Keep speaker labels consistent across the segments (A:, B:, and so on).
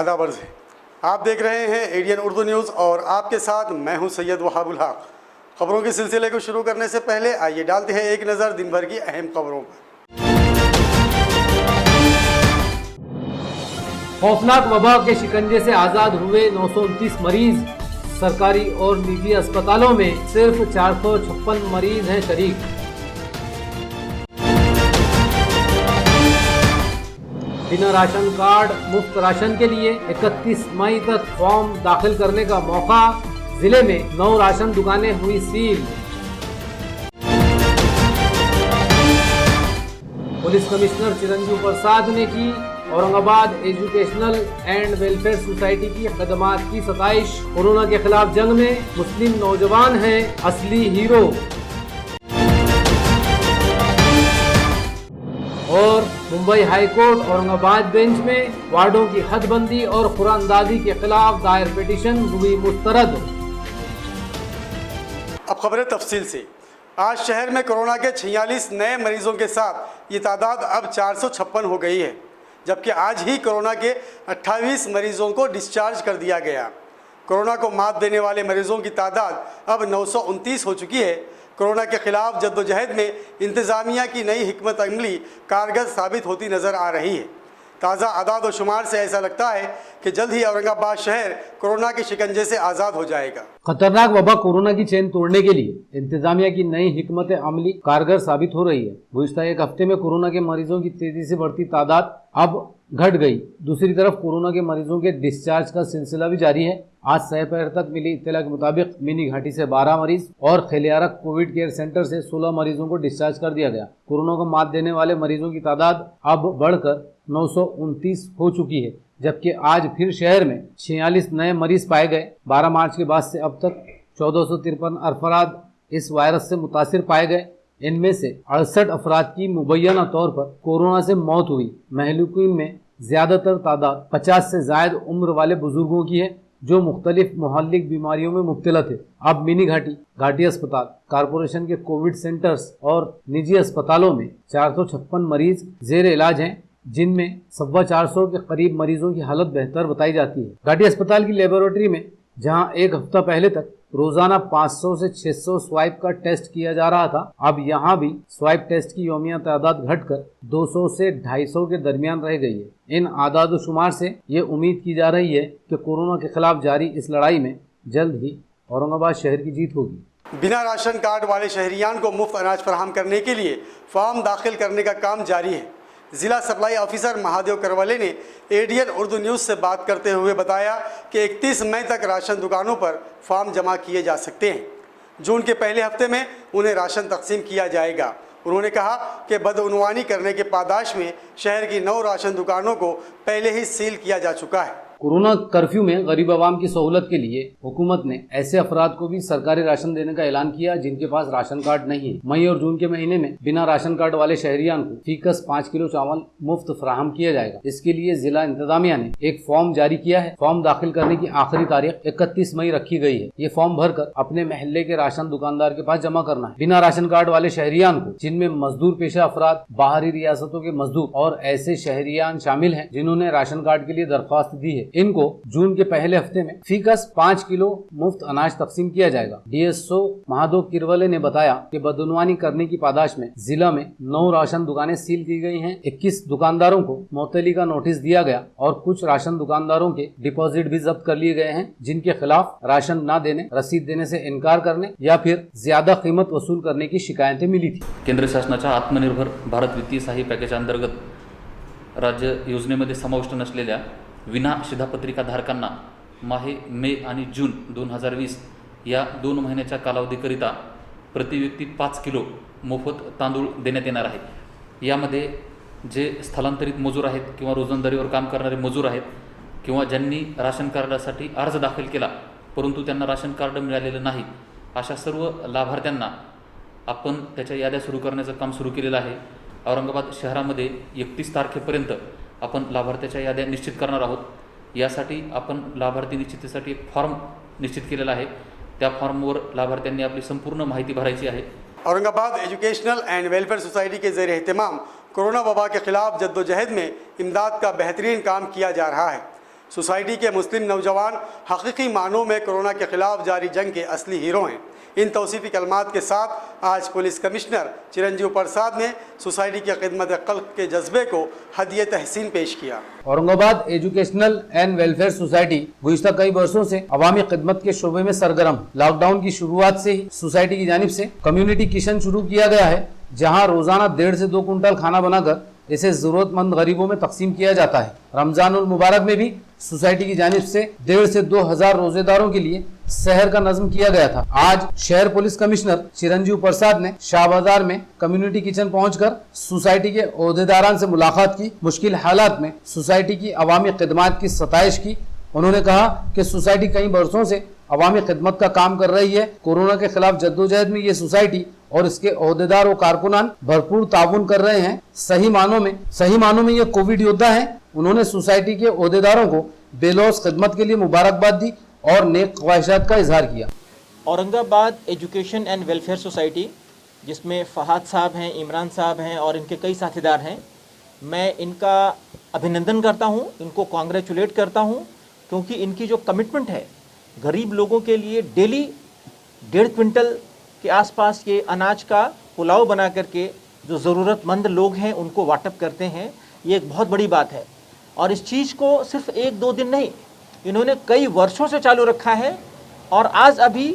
A: आदाब अर्ज़ है। आप देख रहे हैं एडीएन उर्दू न्यूज़ और आपके साथ मैं हूं सैयद वहाबुल हक। खबरों के सिलसिले को शुरू करने से पहले आइए डालते हैं एक नज़र दिन भर की अहम खबरों पर।
B: खौफनाक वबा के शिकंजे से आज़ाद हुए 929 मरीज। सरकारी और निजी अस्पतालों में सिर्फ 456 मरीज हैं शरीक। बिना राशन कार्ड मुफ्त राशन के लिए 31 मई तक फॉर्म दाखिल करने का मौका। जिले में 9 राशन दुकानें हुई seal. Police commissioner Chiranjeev Prasad ने की Aurangabad educational and welfare society की खदमात की सताइश। कोरोना के खिलाफ जंग में मुस्लिम नौजवान हैं असली हीरो। और मुंबई हाईकोर्ट औरंगाबाद बेंच में वार्डों की हदबंदी और कुरानदाजी के खिलाफ दायर पिटीशन हुई मुस्तरद।
A: अब खबरें तफसील से। आज शहर में कोरोना के 46 नए मरीजों के साथ ये तादाद अब 456 हो गई है, जबकि आज ही कोरोना के 28 मरीजों को डिस्चार्ज कर दिया गया। कोरोना को मात देने वाले मरीजों की तादाद अब 929 हो चुकी है। कोरोना के खिलाफ जद्दोजहद में इंतज़ामिया की नई हिकमत अमली कारगर साबित होती नज़र आ रही है। ताज़ा आदाद व शुमार से ऐसा लगता है कि जल्द ही औरंगाबाद शहर कोरोना के शिकंजे से आज़ाद हो जाएगा।
B: खतरनाक वबा कोरोना की चेन तोड़ने के लिए इंतजामिया की नई हिकमत अमली कारगर साबित हो रही है। गुज़िश्ता एक हफ्ते में कोरोना के मरीजों की तेजी से बढ़ती तादाद अब घट गई। दूसरी तरफ कोरोना के मरीजों के डिस्चार्ज का सिलसिला भी जारी है। आज दोपहर तक मिली इत्तला के मुताबिक मिनी घाटी से 12 मरीज और खलियारा कोविड केयर सेंटर से 16 मरीजों को डिस्चार्ज कर दिया गया। कोरोना को मात देने वाले मरीजों की तादाद अब बढ़कर 929 हो चुकी है, जबकि आज फिर शहर में 46 नए मरीज पाए गए। 12 मार्च के बाद से अब तक 1453 अफराद इस वायरस से मुतासिर पाए गए। इनमें से 68 अफराद की मुबैना तौर पर कोरोना से मौत हुई। महलूकीन में ज्यादातर तादाद 50 से जायद उम्र वाले बुजुर्गों की है जो मुख्तलिफ मुहल्लिक बीमारियों में मुब्तला थे। अब मिनी घाटी अस्पताल, कारपोरेशन के कोविड सेंटर्स और निजी अस्पतालों में 456 मरीज जेर इलाज हैं, जिनमें 425 के करीब मरीजों की हालत बेहतर बताई जाती है। घाटी अस्पताल की लेबोरेटरी में जहां एक हफ्ता पहले तक रोजाना 500 से 600 स्वाइप का टेस्ट किया जा रहा था, अब यहां भी स्वाइप टेस्ट की यौमिया तादाद घटकर 200 से 250 के दरमियान रह गई है। इन आदाद शुमार से ये उम्मीद की जा रही है कि कोरोना के खिलाफ जारी इस लड़ाई में जल्द ही औरंगाबाद शहर की जीत होगी।
A: बिना राशन कार्ड वाले शहरियान को मुफ्त अनाज फराहम करने के लिए फॉर्म दाखिल करने का काम जारी है। जिला सप्लाई ऑफिसर महादेव करवले ने एडीएन उर्दू न्यूज़ से बात करते हुए बताया कि 31 मई तक राशन दुकानों पर फॉर्म जमा किए जा सकते हैं। जून के पहले हफ्ते में उन्हें राशन तकसीम किया जाएगा। उन्होंने कहा कि बदउनवानी करने के पादाश में शहर की 9 राशन दुकानों को पहले ही सील किया जा चुका है।
B: कोरोना कर्फ्यू में गरीब आवाम की सहूलत के लिए हुकूमत ने ऐसे अफराद को भी सरकारी राशन देने का ऐलान किया जिनके पास राशन कार्ड नहीं है। मई और जून के महीने में बिना राशन कार्ड वाले शहरियान को फीकस 5 किलो चावल मुफ्त फराहम किया जाएगा। इसके लिए जिला इंतजामिया ने एक फॉर्म जारी किया है। फॉर्म दाखिल करने की आखिरी तारीख 31 मई रखी गई है। ये फॉर्म भरकर अपने महल्ले के राशन दुकानदार के पास जमा करना है। बिना राशन कार्ड वाले शहरियान को, जिनमें मजदूर पेशा अफराद, बाहरी रियासतों के मजदूर और ऐसे शहरियान शामिल है जिन्होंने राशन कार्ड के लिए दरख्वास्त दी है, इनको जून के पहले हफ्ते में फीकस 5 किलो मुफ्त अनाज तकसीम किया जाएगा। डीएसओ महादेव किरवले ने बताया कि बदउनवानी करने की पादाश में जिला में 9 राशन दुकानें सील की गई हैं। 21 दुकानदारों को मुअत्तली का नोटिस दिया गया और कुछ राशन दुकानदारों के डिपॉजिट भी जब्त कर लिए गए हैं, जिनके खिलाफ राशन न देने, रसीद देने से इनकार करने या फिर ज्यादा कीमत वसूल करने की शिकायतें मिली थी।
C: केंद्र शासनाच्या आत्मनिर्भर भारत वित्तीय सहाय्य पॅकेज अंतर्गत राज्य योजनेमध्ये समाविष्ट नसलेल्या विना शिधापत्रिका धारकांना मे आणि जून 2020 या 2 महिन्याच्या कालावधीकरिता प्रति व्यक्ती 5 किलो मोफत तांदूळ देण्यात येणार आहे। यामध्ये जे स्थलांतरित मजूर आहेत किंवा रोजंदारीवर काम करणारे मजूर आहेत किंवा ज्यांनी राशन कार्डासाठी अर्ज दाखल केला परंतु त्यांना राशन कार्ड मिळालेलं नाही, अशा सर्व लाभार्थ्यांना आपण त्याच्या याद्या सुरू करण्याचं काम सुरू केलेलं आहे। औरंगाबाद शहरामध्ये 31 तारखेपर्यंत आपण लाभार्थ्याच्या याद्या निश्चित करणार आहोत। यासाठी आपण लाभार्थी निश्चितीसाठी एक फॉर्म निश्चित केलेला आहे। त्या फॉर्मवर लाभार्थ्यांनी आपली संपूर्ण माहिती भरायची आहे।
A: Aurangabad educational and welfare society के ज़ेर एहतमाम कोरोना वबा के खिलाफ जद्दोजहद में इमदाद का बेहतरीन काम किया जा रहा है। सोसाइटी के मुस्लिम नौजवान हकीकी मानों में कोरोना के खिलाफ जारी जंग के असली हीरो हैं। इन तौसीफी कलमात के साथ आज पुलिस कमिश्नर चिरंजीव प्रसाद ने सोसाइटी की खिदमत खल्क के जज्बे को हदिये तहसीन पेश किया।
B: Aurangabad educational and welfare society गुज़िश्ता कई वर्षों से अवामी खिदमत के शोबे में सरगर्म। लॉकडाउन की शुरुआत से ही सोसाइटी की जानिब से कम्युनिटी किचन शुरू किया गया है, जहां रोजाना 1.5 से 2 कुंटल खाना बनाकर इसे जरूरतमंद गरीबों में तकसीम किया जाता है। रमजानुल मुबारक में भी सोसाइटी की जानिब से 1.5 से 2 हजार रोजेदारों के लिए सहर का नज़्म किया गया था। आज शहर पुलिस कमिश्नर चिरंजीव प्रसाद ने शाह बाजार में कम्युनिटी किचन पहुंचकर सोसाइटी के ओहदेदारान से मुलाकात की। मुश्किल हालात में सोसाइटी की अवामी खिदमत की सताइश की। उन्होंने कहा कि सोसाइटी कई वर्षों से अवामी खिदमत का काम कर रही है। कोरोना के खिलाफ जद्दोजहद में ये सोसाइटी और इसके ओहदेदार और कारकुनान भरपूर ताउन कर रहे हैं। सही मानों में ये कोविड योद्धा हैं। उन्होंने सोसाइटी के ओहदेदारों को बेलौस खिदमत के लिए मुबारकबाद दी और नेक ख्वाहिशात का इजहार किया।
D: Aurangabad education and welfare society, जिसमें फहाद साहब हैं, इमरान साहब हैं और इनके कई साथीदार हैं, मैं इनका अभिनंदन करता हूं, इनको कॉन्ग्रेचुलेट करता हूं, क्योंकि इनकी जो कमिटमेंट है गरीब लोगों के लिए डेली 1.5 क्विंटल के आसपास के अनाज का पुलाव बना करके जो ज़रूरतमंद लोग हैं उनको वाटप करते हैं, ये एक बहुत बड़ी बात है। और इस चीज़ को सिर्फ 1-2 दिन नहीं, इन्होंने कई वर्षों से चालू रखा है। और आज अभी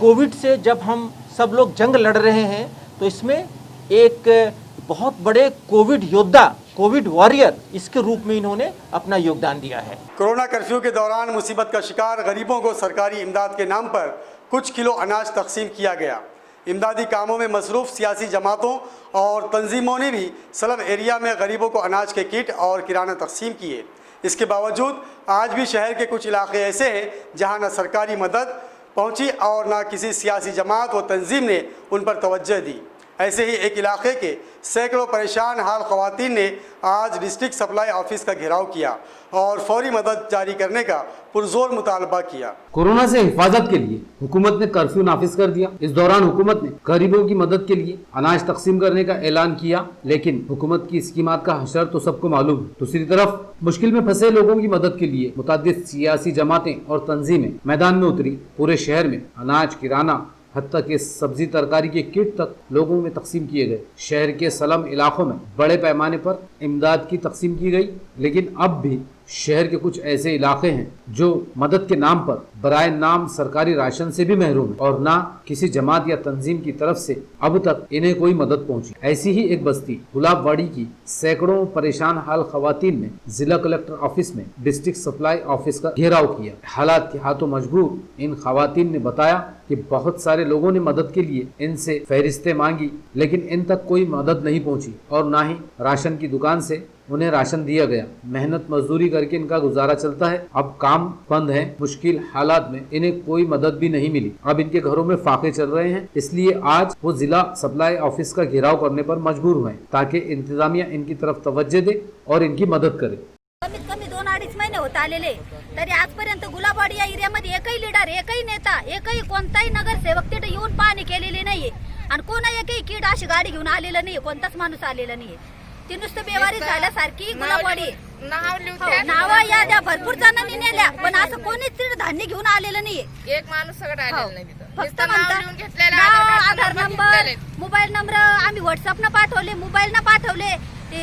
D: कोविड से जब हम सब लोग जंग लड़ रहे हैं, तो इसमें एक बहुत बड़े कोविड योद्धा, कोविड वॉरियर, इसके रूप में इन्होंने अपना योगदान दिया है।
A: कोरोना कर्फ्यू के दौरान मुसीबत का शिकार गरीबों को सरकारी इमदाद के नाम पर कुछ किलो अनाज तकसीम किया गया। इमदादी कामों में मसरूफ़ सियासी जमातों और तंजीमों ने भी स्लम एरिया में गरीबों को अनाज के किट और किराना तकसीम किए। इसके बावजूद आज भी शहर के कुछ इलाके ऐसे हैं जहां न सरकारी मदद पहुंची और न किसी सियासी जमात व तंजीम ने उन पर तवज्जो दी। ऐसे ही एक इलाके के सैकड़ों परेशान हाल ख़वातीन ने आज डिस्ट्रिक्ट सप्लाई ऑफिस का घेराव किया और फौरी मदद जारी करने का पुरजोर मुतालबा किया।
B: कोरोना से हिफाजत के लिए हुकूमत ने कर्फ्यू नाफिज कर दिया। इस दौरान हुकूमत ने गरीबों की मदद के लिए अनाज तकसीम करने का ऐलान किया, लेकिन हुकूमत की स्कीमात का हशर तो सबको मालूम है। दूसरी तरफ मुश्किल में फंसे लोगों की मदद के लिए मुतअद्दिद सियासी जमातें और तंजीमें मैदान में उतरी। पूरे शहर में अनाज, किराना, हत्ता के सब्जी तरकारी के किट तक लोगों में तकसीम किए गए। शहर के स्लम इलाकों में बड़े पैमाने पर इमदाद की तकसीम की गई, लेकिन अब भी शहर के कुछ ऐसे इलाके हैं जो मदद के नाम पर बराए नाम सरकारी राशन से भी महरूम है और ना किसी जमात या तंजीम की तरफ से अब तक इन्हें कोई मदद पहुंची। ऐसी ही एक बस्ती गुलाबवाड़ी की सैकड़ों परेशान हाल खवातीन ने जिला कलेक्टर ऑफिस में डिस्ट्रिक्ट सप्लाई ऑफिस का घेराव किया। हालात के हाथों मजबूर इन खवातीन ने बताया कि बहुत सारे लोगों ने मदद के लिए इनसे फहरिस्तें मांगी, लेकिन इन तक कोई मदद नहीं पहुंची और ना ही राशन की दुकान से उन्हें राशन दिया गया। मेहनत मजदूरी करके इनका गुजारा चलता है। अब काम बंद है। मुश्किल हालात में इन्हें कोई मदद भी नहीं मिली। अब इनके घरों में फाके चल रहे हैं, इसलिए आज वो जिला सप्लाई ऑफिस का घेराव करने पर मजबूर हुए ताकि इंतजामिया इनकी तरफ तवज्जो दे और इनकी मदद करे।
E: कमीत कमी 2-2.5 महिने होत आलेले, तरी आजपर्यंत गुलाबवाडी या एरियामध्ये एकही लीडर, एकही नेता, एकही कोणताही नगरसेवक तिथे येऊन पाहणी केलेली नाहीये आणि कोणा एकही कीड अशी गाडी घेऊन आलेला नाहीये, कोणताच माणूस आलेला नाहीये। ती नुसतं बेवारी झाल्यासारखी गुलाबवाडी नाव याद्या भरपूर जणांनी नेल्या, पण असं कोणीच तिथे धान्य घेऊन आलेलं नाहीये।
F: एक माणूस सगळं आलेला नाही तिथं,
E: फक्त
F: नाव लिहून घेतलेलं,
E: नाव, आधार नंबर, मोबाईल नंबर आम्ही व्हॉट्सअप न पाठवले, मोबाईल न पाठवले, ते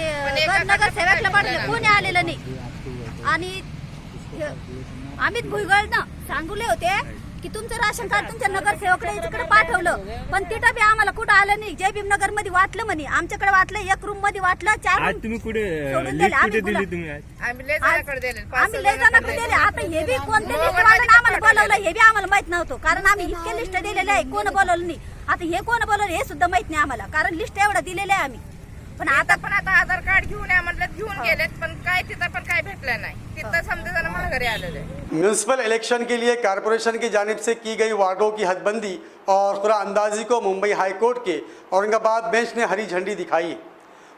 E: नगरसेवकला पाठवले, कोणी आलेलं नाही। आणि अमित भुईगळनं सांगले होते की तुमचं राशन कार्ड तुमच्या नगरसेवकडे तिकडे पाठवलं, पण तिथं बी आम्हाला कुठं आलं नाही। जय भीम नगर मध्ये वाटलं म्हणे, आमच्याकडे वाटलं, एक रूम मध्ये वाटलं, 4
G: आज तुम्ही कुठे
E: सोडून
G: लिस्ट
E: दिले।
G: कुठे दिली तुम्ही आज?
F: आम्ही लय जणांकडे दिले,
E: आम्ही लय जणांकडे दिले। आता हे बी कोणते लिस्ट वाल्यानं आम्हाला बोलवलं हे बी आम्हाला माहित नव्हतं, कारण आम्ही इतके लिस्ट दिलेले आहे, कोण बोलवलं नाही। आता हे कोण बोलवलं हे सुद्धा माहित नाही आम्हाला, कारण लिस्ट एवढं दिलेलं आहे आम्ही। पण आता
F: आधार कार्ड घेऊन या म्हटलं, घेऊन गेलेत, पण काय तिथं पण काय भेटलं नाही। तिथं समजा जण महागारी आलेले।
A: म्यूनसिपल इलेक्शन के लिए कारपोरेशन की जानिब से की गई वार्डों की हदबंदी और खुला अंदाजी को मुंबई हाई कोर्ट के औरंगाबाद बेंच ने हरी झंडी दिखाई।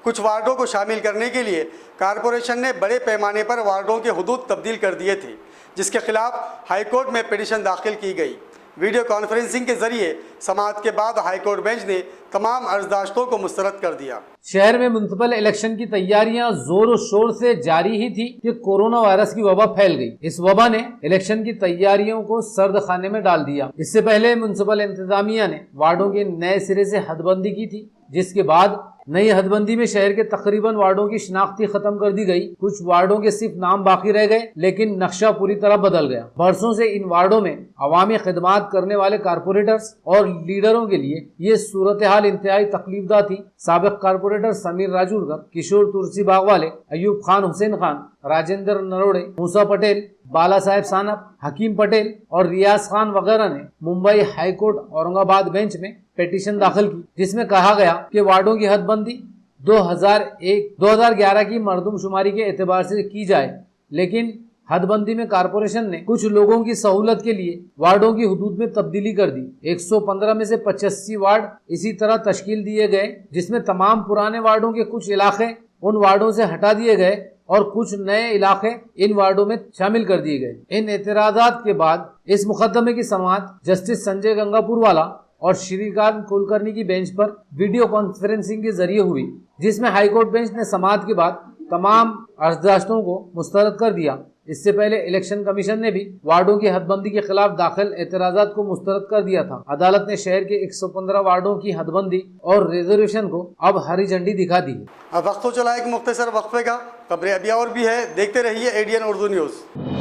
A: कुछ वार्डों को शामिल करने के लिए कारपोरेशन ने बड़े पैमाने पर वार्डों के हुदूद तब्दील कर दिए थे, जिसके खिलाफ हाईकोर्ट में पिटीशन दाखिल की गई। वीडियो कॉन्फ्रेंसिंग के जरिए समाअत के बाद हाईकोर्ट बेंच ने तमाम अर्जदाश्तों को मुस्तरद कर दिया।
B: शहर में म्युनिसिपल इलेक्शन की तैयारियां जोर शोर से जारी ही थी कि कोरोना वायरस की वबा फैल गई। इस वबा ने इलेक्शन की तैयारियों को सर्द खाने में डाल दिया। इससे पहले म्युनिसिपल इंतजामिया ने वार्डों की नए सिरे से हदबंदी की थी, जिसके बाद नई हदबंदी में शहर के तकरीबन वार्डों की शिनाख्ती खत्म कर दी गई। कुछ वार्डों के सिर्फ नाम बाकी रह गए, लेकिन नक्शा पूरी तरह बदल गया। बरसों से इन वार्डों में अवामी खिदमात करने वाले कारपोरेटर्स और लीडरों के लिए ये सूरत हाल इंतहाई तकलीफदा थी। साबिक कारपोरेटर समीर राजूरकर, किशोर तुलसी बाग वाले, अयूब खान, हुसैन खान, राजेंद्र नरोड़े, मूसा पटेल, बाला साहेब सानप, हकीम पटेल और रियाज खान वगैरह ने मुंबई हाईकोर्ट औरंगाबाद बेंच में पिटीशन दाखिल की, जिसमें कहा गया कि वार्डों की हदबंदी 2011 की मरदमशुमारी के एतबार से की जाए, लेकिन हदबंदी में कारपोरेशन ने कुछ लोगों की सहूलत के लिए वार्डों की हुदूद में तब्दीली कर दी। 115 में से 85 वार्ड इसी तरह तश्कील दिए गए, जिसमें तमाम पुराने वार्डों के कुछ इलाके उन वार्डों से हटा दिए गए और कुछ नए इलाके इन वार्डों में शामिल कर दिए गए। इन एतराजात के बाद इस मुकदमे की समाअत जस्टिस संजय गंगापुरवाला और श्रीकांत कुलकर्णी की बेंच पर वीडियो कॉन्फ्रेंसिंग के जरिए हुई, जिसमें हाईकोर्ट बेंच ने समाअत के बाद तमाम अर्जदाश्तों को मुस्तरद कर दिया। इससे पहले इलेक्शन कमीशन ने भी वार्डों की हदबंदी के खिलाफ दाखिल एतराजात को मुस्तरद कर दिया था। अदालत ने शहर के 115 वार्डों की हदबंदी और रिजर्वेशन को अब हरी झंडी दिखा दी।
A: अब वक्त तो चला एक मुख्तसर वक्फे का। खबरें अभी और भी है, देखते रहिए एडीएन उर्दू न्यूज़।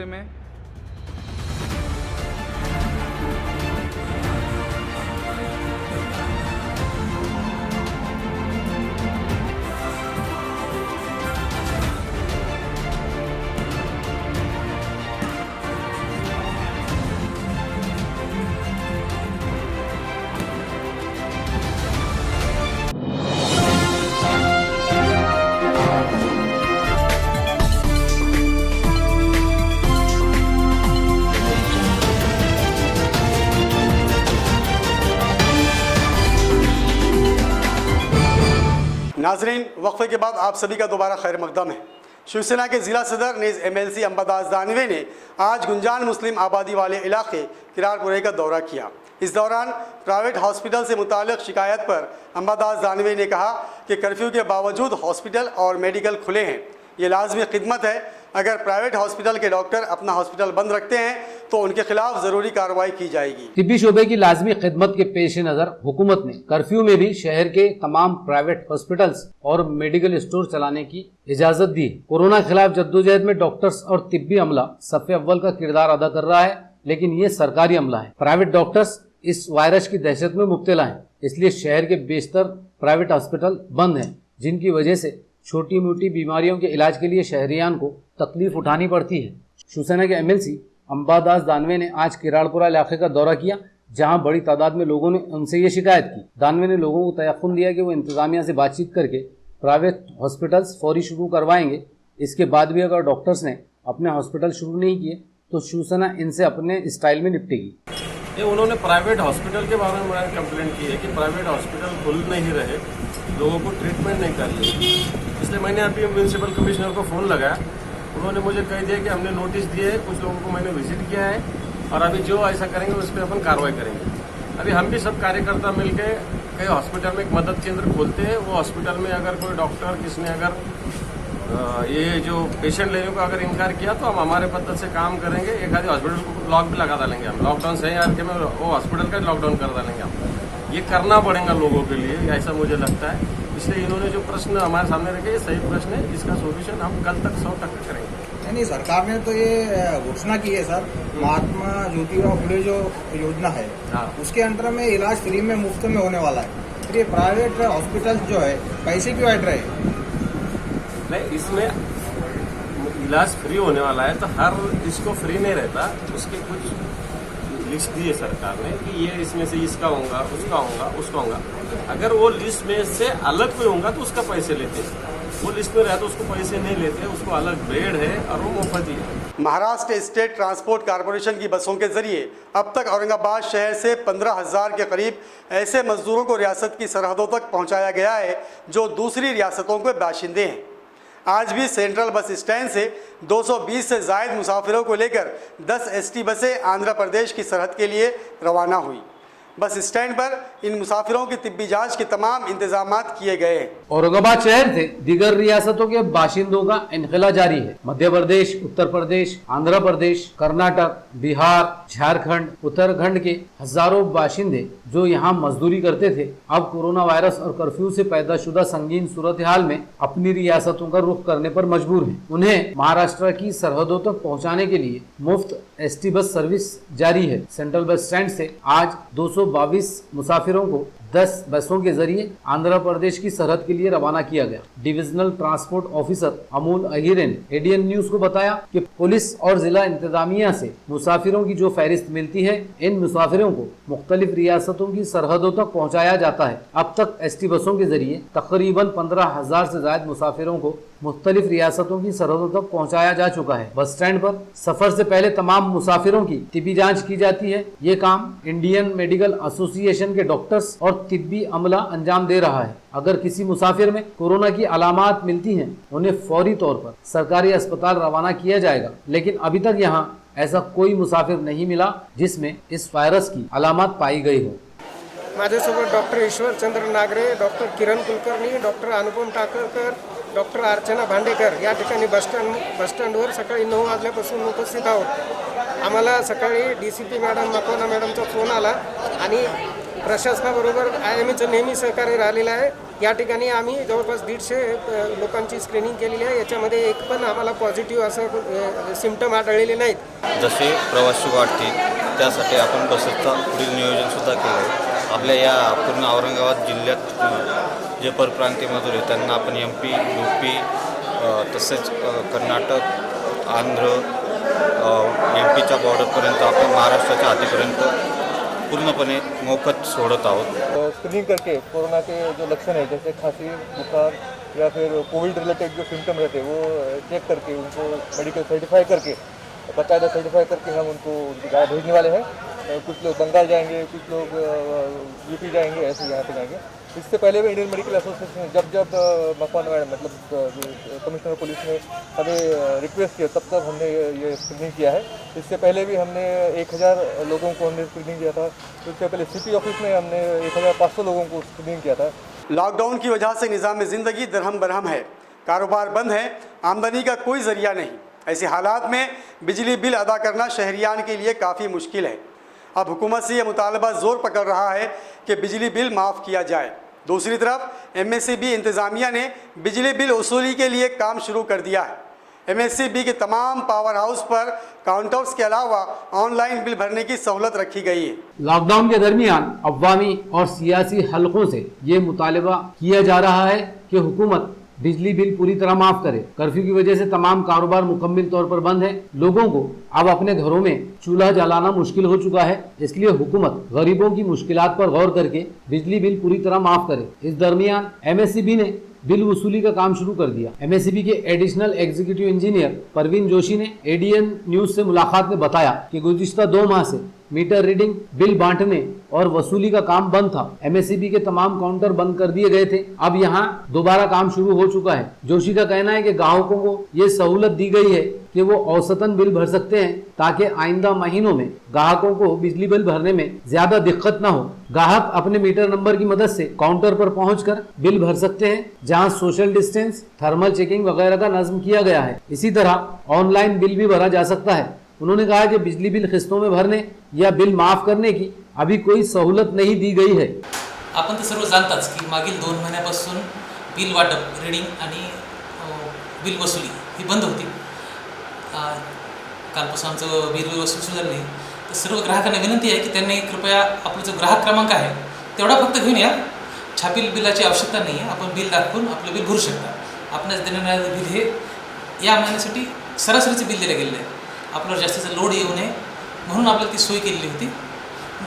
G: में
A: नाजरीन, वक्फे के बाद आप सभी का दोबारा खैर मकदम है। शिवसेना के जिला सदर नीज एमएलसी अंबादास दानवे ने आज गुंजान मुस्लिम आबादी वाले इलाके किरारपुरे का दौरा किया। इस दौरान प्राइवेट हॉस्पिटल से मुताल्लिक शिकायत पर अंबादास दानवे ने कहा कि कर्फ्यू के बावजूद हॉस्पिटल और मेडिकल खुले हैं। ये लाजमी खिदमत है। अगर प्राइवेट हॉस्पिटल के डॉक्टर अपना हॉस्पिटल बंद रखते हैं तो उनके खिलाफ जरूरी कार्रवाई की जाएगी।
B: तिब्बी शोबे की लाजमी खिदमत के पेश नजर हुकूमत ने कर्फ्यू में भी शहर के तमाम प्राइवेट हॉस्पिटल्स और मेडिकल स्टोर चलाने की इजाजत दी। कोरोना के खिलाफ जद्दोजहद में डॉक्टर्स और तिब्बी अमला सफ़े अव्वल का किरदार अदा कर रहा है, लेकिन ये सरकारी अमला है। प्राइवेट डॉक्टर्स इस वायरस की दहशत में मुब्तला हैं, इसलिए शहर के बेशतर प्राइवेट हॉस्पिटल बंद हैं, जिनकी वजह से छोटी मोटी बीमारियों के इलाज के लिए शहरियान को तकलीफ उठानी पड़ती है। शिवसेना के MLC अंबादास दानवे ने आज किराड़पुरा इलाके का दौरा किया, जहां बड़ी तादाद में लोगों ने उनसे ये शिकायत की। दानवे ने लोगों को तयक़ुन दिया कि वो इंतजामिया से बातचीत करके प्राइवेट हॉस्पिटल्स फौरी शुरू करवाएंगे। इसके बाद भी अगर डॉक्टर्स ने अपने हॉस्पिटल शुरू नहीं किए तो शिवसेना इनसे अपने स्टाइल में निपटेगी।
G: ये उन्होंने प्राइवेट हॉस्पिटल के बारे में मैंने कंप्लेंट की है कि प्राइवेट हॉस्पिटल खुल नहीं रहे, लोगों को ट्रीटमेंट नहीं कर रहे। इसलिए मैंने अभी म्यूनसिपल कमिश्नर को फ़ोन लगाया, उन्होंने मुझे कह दिया कि हमने नोटिस दिए है, कुछ लोगों को मैंने विजिट किया है और अभी जो ऐसा करेंगे उस पर अपन कार्रवाई करेंगे। अभी हम भी सब कार्यकर्ता मिलकर कई हॉस्पिटल में एक मदद केंद्र खोलते हैं। वो हॉस्पिटल में अगर कोई डॉक्टर किसने अगर ये जो पेशेंट लेने को अगर इनकार किया तो हम हमारे पद्धत से काम करेंगे। एक आधे हॉस्पिटल को लॉक भी लगा डालेंगे हम, लॉकडाउन सही यार के में वो हॉस्पिटल का लॉकडाउन कर डालेंगे हम। ये करना पड़ेगा लोगों के लिए, ऐसा मुझे लगता है। इसलिए इन्होंने जो प्रश्न हमारे सामने रखे ये सही प्रश्न है, इसका सोल्यूशन हम कल तक 100% करेंगे।
H: नहीं, सरकार ने तो ये घोषणा की है सर, महात्मा ज्योतिराव फुले जो योजना है उसके अंडर में इलाज फ्री में मुफ्त में होने वाला है। फिर ये प्राइवेट हॉस्पिटल जो है पैसे क्यों ऐड रहे?
G: नहीं, इसमें इलाज फ्री होने वाला है तो हर इसको फ्री नहीं रहता, उसके कुछ लिस्ट दी है सरकार ने कि ये इसमें से इसका होगा, उसका होगा, उसका होगा। अगर वो लिस्ट में से अलग कोई होगा तो उसका पैसे लेते हैं, वो लिस्ट में रहे तो उसको पैसे नहीं लेते, उसको अलग बेड है और वो मुफ्त ही है।
A: महाराष्ट्र स्टेट ट्रांसपोर्ट कॉरपोरेशन की बसों के जरिए अब तक औरंगाबाद शहर से 15,000 के करीब ऐसे मजदूरों को रियासत की सरहदों तक पहुंचाया गया है जो दूसरी रियासतों के बाशिंदे हैं। आज भी सेंट्रल बस स्टैंड से 220 से ज़ायद मुसाफिरों को लेकर 10 ST बसें आंध्र प्रदेश की सरहद के लिए रवाना हुई। बस स्टैंड पर इन मुसाफिरों की तिब्बी जांच के तमाम इंतजामात किए गए हैं।
B: औरंगाबाद शहर से दीगर रियासतों के बाशिंदों का इनखला जारी है। मध्य प्रदेश, उत्तर प्रदेश, आंध्र प्रदेश, कर्नाटक, बिहार, झारखंड, उत्तराखंड के हजारों बाशिंदे जो यहाँ मजदूरी करते थे, अब कोरोना वायरस और कर्फ्यू से पैदाशुदा संगीन सूरत हाल में अपनी रियासतों का रुख करने पर मजबूर हैं। उन्हें महाराष्ट्र की सरहदों तक पहुँचाने के लिए मुफ्त ST बस सर्विस जारी है। सेंट्रल बस स्टैंड से आज 222 मुसाफिरों को 10 बसों के जरिए आंध्र प्रदेश की सरहद के लिए रवाना किया गया। Divisional transport officer Amol Ahire ने ADN न्यूज को बताया कि पुलिस और जिला इंतजामिया से मुसाफिरों की जो फहरिस्त मिलती है, इन मुसाफिरों को मुख्तलिफ रियासतों की सरहदों तक पहुंचाया जाता है। अब तक ST बसों के जरिए तकरीबन 15,000 से ज्यादा मुसाफिरों को मुख्तलिफ रियासतों की सरहदों तक पहुंचाया जा चुका है। बस स्टैंड पर सफर से पहले तमाम मुसाफिरों की तिब्बी जांच की जाती है। ये काम इंडियन मेडिकल एसोसिएशन के डॉक्टर्स और तिब्बी अमला अंजाम दे रहा है। अगर किसी मुसाफिर में कोरोना की अलामात मिलती हैं, उन्हें फौरी तौर पर सरकारी अस्पताल रवाना किया जाएगा। लेकिन अभी तक यहाँ ऐसा कोई मुसाफिर नहीं मिला जिसमें इस वायरस की अलामत पाई गई हो।
I: माझ्यासोबत doctor Ishwar Chandra Nagare, doctor Kiran Kulkarni, doctor अनुपम टाकरकर, डॉक्टर अर्चना भांडेकर या ठिकाणी बसस्टँडवर सकाळी 9 वाजल्यापासून उपस्थित आहोत। आम्हाला सकाळी DCP मॅडम मकवाना मॅडमचा फोन आला आणि प्रशासनाबरोबर IMAचं नेहमी सहकार्य राहिलेलं आहे। या ठिकाणी आम्ही जवळपास 150 लोकांची स्क्रीनिंग केलेली आहे। याच्यामध्ये एक पण आम्हाला पॉझिटिव्ह असं सिम्पटम आढळलेले नाहीत।
J: जसे प्रवासी वाढतील त्यासाठी आपण बसचा पुढील नियोजनसुद्धा केलं आहे। आपल्या या पूर्ण औरंगाबाद जिल्ह्यात जे परप्रांतीय मजूर आहेत त्यांना आपण MP, UP तसेच कर्नाटक, आंध्र, MPच्या बॉर्डरपर्यंत आपण महाराष्ट्राच्या हातीपर्यंत पूर्णपणे मोफत सोडत आहोत।
K: स्क्रीनिंग करके कोरोना के जो लक्षण है जैसे खांसी, बुखार या फिर कोविड रिलेटेड जो सिम्टम रहते हैं वो चेक करके उनको मेडिकल सर्टिफाई करके बाकायदा सर्टिफाई करके हम उनको उनकी गाय भेजने वाले हैं। कुछ लोग बंगाल जाएंगे, कुछ लोग UP जाएंगे, ऐसे यहाँ पे जाएंगे। इससे पहले भी इंडियन मेडिकल एसोसिएशन जब मकवाना मतलब कमिश्नर पुलिस ने हमें रिक्वेस्ट किया तब तक हमने ये स्क्रीनिंग किया है। इससे पहले भी हमने 1000 लोगों को हमने स्क्रीनिंग किया था। इससे पहले CP ऑफिस में हमने 1500 लोगों को स्क्रीनिंग किया था।
A: लॉकडाउन की वजह से निज़ाम ज़िंदगी दरहम बरहम है, कारोबार बंद है, आमदनी का कोई जरिया नहीं। ऐसे हालात में बिजली बिल अदा करना शहरियान के लिए काफ़ी मुश्किल है। अब हुकूमत से यह मुतालबा ज़ोर पकड़ रहा है कि बिजली बिल माफ़ किया जाए। दूसरी तरफ MSEB इंतज़ामिया ने बिजली बिल वसूली के लिए काम शुरू कर दिया है। MSEB के तमाम पावर हाउस पर काउंटर्स के अलावा ऑनलाइन बिल भरने की सहूलत रखी गई है।
B: लॉकडाउन के दरमियान अवामी और सियासी हलकों से ये मुतालबा किया जा रहा है कि हुकूमत बिजली बिल पूरी तरह माफ करे। कर्फ्यू की वजह से तमाम कारोबार मुकम्मल तौर पर बंद है। लोगों को अब अपने घरों में चूल्हा जलाना मुश्किल हो चुका है, इसलिए हुकूमत गरीबों की मुश्किलात पर गौर करके बिजली बिल पूरी तरह माफ करे। इस दरमियान MSEB ने बिल वसूली का काम शुरू कर दिया। MSEB के additional executive engineer Parveen Joshi ने ADN न्यूज से मुलाकात में बताया कि गुज़िश्ता 2 माह से मीटर रीडिंग, बिल बांटने और वसूली का काम बंद था। MSEB के तमाम काउंटर बंद कर दिए गए थे। अब यहाँ दोबारा काम शुरू हो चुका है। जोशी का कहना है कि ग्राहकों को ये सहूलत दी गई है कि वो औसतन बिल भर सकते हैं ताकि आइंदा महीनों में ग्राहकों को बिजली बिल भरने में ज्यादा दिक्कत न हो। ग्राहक अपने मीटर नंबर की मदद से काउंटर पर पहुंचकर बिल भर सकते हैं, जहां सोशल डिस्टेंस, थर्मल चेकिंग वगैरह का नज़्म किया गया है। इसी तरह ऑनलाइन बिल भी भरा जा सकता है। उन्होंने कहा कि बिजली बिल किस्तों में भरने या बिल माफ करने की अभी कोई सहूलत नहीं दी गई है।
L: आपण तर सर्व जाणताच की मागील 2 महिन्यापासून बिल वाटप, रीडिंग आणि बिल वसुली ही बंद होती। कालपासून आमचं बिल वसूल सुरू झाली। तर सर्व ग्राहकांना विनंती आहे की त्यांनी कृपया आपला जो ग्राहक क्रमांक आहे तेवढा फक्त घेऊन या। छापील बिलाची आवश्यकता नाही आहे। आपण बिल दाखवून आपलं बिल भरू शकता। आपणास देण्यात आलेलं बिल हे या महिन्यासाठी सरासरीचे बिल दिले गेलेले आहे। आपल्यावर जास्तीचा लोड येऊ नये म्हणून आपल्याला ती सोय केलेली होती।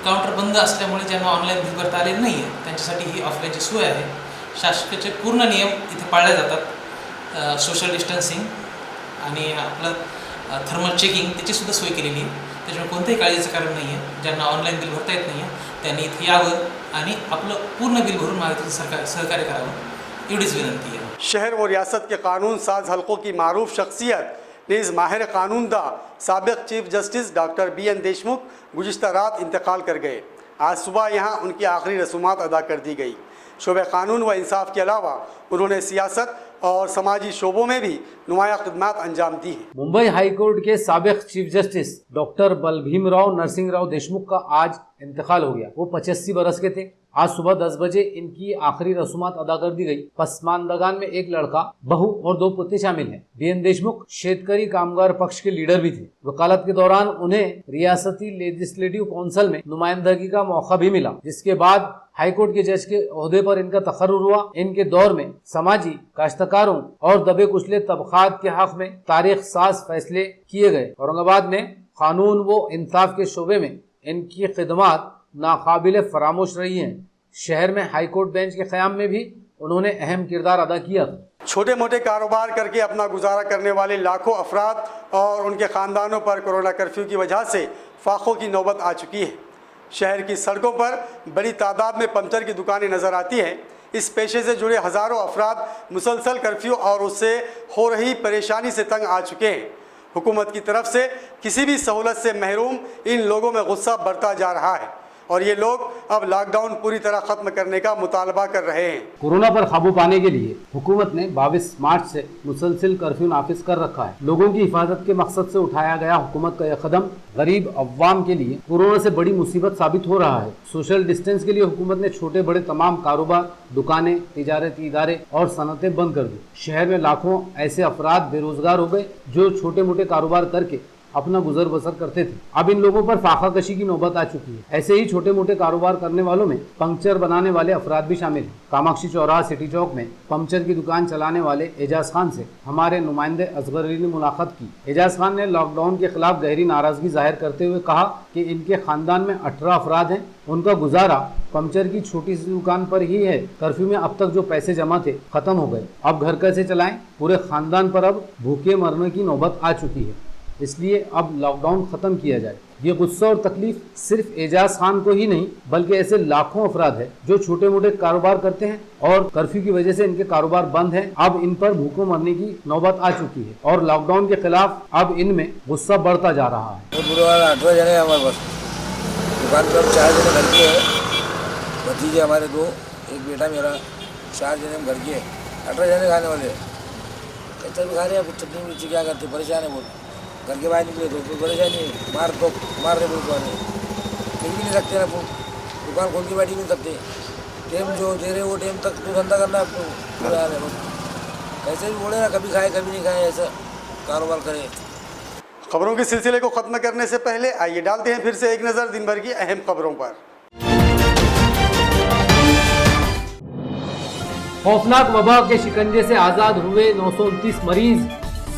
L: काउंटर बंद असल्यामुळे ज्यांना ऑनलाईन बिल भरता आलेलं नाही आहे त्यांच्यासाठी ही ऑफलाईनची सोय आहे। शासकीय पूर्ण नियम इथे पाळले जातात। सोशल डिस्टन्सिंग आणि आपलं थर्मल चेकिंग त्याची सुद्धा सोय केलेली आहे। त्याच्यामुळे कोणत्याही काळजीचं कारण नाही आहे। ज्यांना ऑनलाईन बिल भरता येत नाही आहे त्यांनी इथे यावं आणि आपलं पूर्ण बिल भरून मला सहकार्य करावं एवढीच विनंती आहे।
A: शहर व रियासत के कानून साज हलकों की मारूफ शख्सियत नीज़ माहिर कानूनदा साबिक़ chief justice doctor BN Deshmukh गुज़िश्ता रात इंतकाल कर गए। आज सुबह यहाँ उनकी आखिरी रसूमात अदा कर दी गई। शोबे कानून व इंसाफ के अलावा उन्होंने सियासत और समाजी शोबों में भी नुमाया खिदमत अंजाम दी हैं।
B: मुंबई हाई कोर्ट के साबिक़ chief justice doctor Balbhimrao Narsinhrao Deshmukh का आज इंतकाल हो गया। वो 85 बरस के थे। आज सुबह 10 बजे इनकी आखिरी रसूमात अदा कर दी गई। पसमानदगान में एक लड़का, बहू और 2 पुत्र शामिल हैं। BN देशमुख शेतकरी कामगार पक्ष के लीडर भी थे। वकालत के दौरान उन्हें रियासती लेजिस्लेटिव काउंसिल में नुमाइंदगी का मौका भी मिला, जिसके बाद हाईकोर्ट के जज के ओहदे पर इनका तकर्रुर हुआ। इनके दौर में समाजी, काश्तकारों और दबे कुचले तबकात के हक में तारीख साज फैसले किए गए। औरंगाबाद में कानून व इंसाफ के शोबे में इनकी खिदमत नाकाबिल फरामोश रही हैं। शहर में हाईकोर्ट बेंच के क़याम में भी उन्होंने अहम किरदार अदा किया।
A: छोटे मोटे कारोबार करके अपना गुजारा करने वाले लाखों अफराद और उनके ख़ानदानों पर कोरोना कर्फ्यू की वजह से फाकों की नौबत आ चुकी है। शहर की सड़कों पर बड़ी तादाद में पंचर की दुकानें नज़र आती हैं। इस पेशे से जुड़े हज़ारों अफराद मुसलसल कर्फ्यू और उससे हो रही परेशानी से तंग आ चुके हैं। हुकूमत की तरफ से किसी भी सहूलत से महरूम इन लोगों में गुस्सा बढ़ता जा रहा है और ये लोग अब लॉकडाउन पूरी तरह खत्म करने का मुतालबा कर रहे हैं।
B: कोरोना पर काबू पाने के लिए हुकूमत ने 22 मार्च से मुसलसल कर्फ्यू नाफिज कर रखा है। लोगों की हिफाजत के मकसद से उठाया गया हुकूमत का यह कदम गरीब अवाम के लिए कोरोना से बड़ी मुसीबत साबित हो रहा है। सोशल डिस्टेंस के लिए हुकूमत ने छोटे बड़े तमाम कारोबार, दुकानें, तिजारती इदारे और सनतें बंद कर दी। शहर में लाखों ऐसे अफराद बेरोजगार हो गए जो छोटे मोटे कारोबार करके अपना गुजर बसर करते थे। अब इन लोगों पर फाका कशी की नौबत आ चुकी है। ऐसे ही छोटे मोटे कारोबार करने वालों में पंक्चर बनाने वाले अफराद भी शामिल हैं। कामाक्षी चौराहा सिटी चौक में पंक्चर की दुकान चलाने वाले एजाज खान से हमारे नुमाइंदे असगर अली ने मुलाकात की। एजाज खान ने लॉकडाउन के खिलाफ गहरी नाराजगी जाहिर करते हुए कहा कि इनके खानदान में 18 अफराद हैं। उनका गुजारा पंक्चर की छोटी सी दुकान पर ही है। कर्फ्यू में अब तक जो पैसे जमा थे खत्म हो गए। अब घर कैसे चलाएं? पूरे खानदान पर अब भूखे मरने की नौबत आ चुकी है। इसलिए अब लॉकडाउन खत्म किया जाए। ये गुस्सा और तकलीफ सिर्फ एजाज खान को ही नहीं बल्कि ऐसे लाखों अफराद है जो छोटे मोटे कारोबार करते हैं और कर्फ्यू की वजह से इनके कारोबार बंद हैं। अब इन पर भूखों मरने की नौबत आ चुकी है और लॉकडाउन के खिलाफ अब इनमें गुस्सा बढ़ता जा रहा है।
M: 18 जने हमारे पास दुकान पर 4 जने घर के है, भतीजे हमारे 2, एक बेटा मेरा, 4 जने घर के, 18 जने खाने वाले। कैसा भी खा रहे हैं, कुछ चटनी मिर्ची क्या करते, परेशान है बहुत। घर के बाहर निकले तो परेशानी है, मार रहे पुलिस वाले, निकल भी नहीं सकते ना, दुकान खोल के बैठ ही नहीं सकते। टाइम जो दे रहे वो टाइम तक तो धंधा करना है आपको, बुरा हाल है बहुत। कैसे भी बोले ना, कभी खाए कभी नहीं खाए, ऐसा कारोबार करे।
A: खबरों के सिलसिले को खत्म करने से पहले आइए डालते हैं फिर से एक नज़र दिन भर की अहम खबरों पर।
B: खौफनाक वबा के शिकंजे से आजाद हुए 929 मरीज।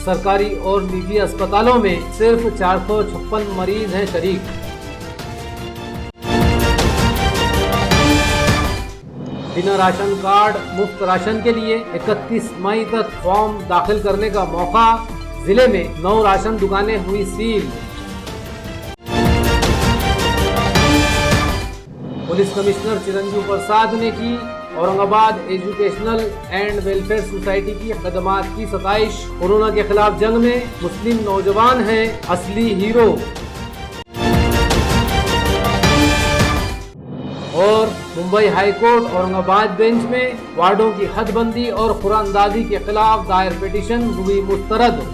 B: सरकारी और निजी अस्पतालों में सिर्फ 456 मरीज हैं शरीक। बिना राशन कार्ड मुफ्त राशन के लिए 31 मई तक फॉर्म दाखिल करने का मौका। जिले में 9 राशन दुकानें हुई seal. Police commissioner Chiranjeev Prasad ने की Aurangabad educational and welfare society की खदमात की सताइश। कोरोना के खिलाफ जंग में मुस्लिम नौजवान हैं असली हीरो। और मुंबई हाईकोर्ट औरंगाबाद बेंच में वार्डों की हदबंदी और कुरानदाजी के खिलाफ दायर पिटीशन हुई मुस्तरद।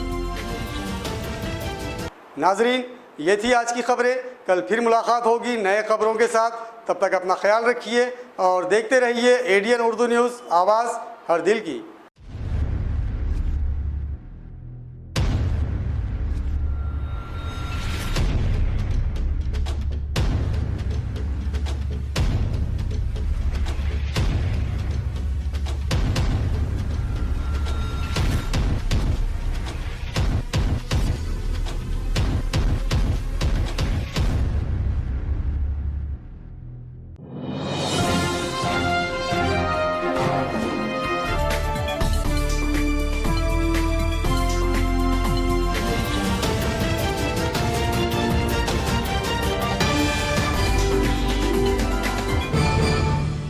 A: नाजरीन, ये थी आज की खबरें। कल फिर मुलाकात होगी नए खबरों के साथ। तब तक अपना ख्याल रखिए और देखते रहिए ADN उर्दू न्यूज़, आवाज़ हर दिल की।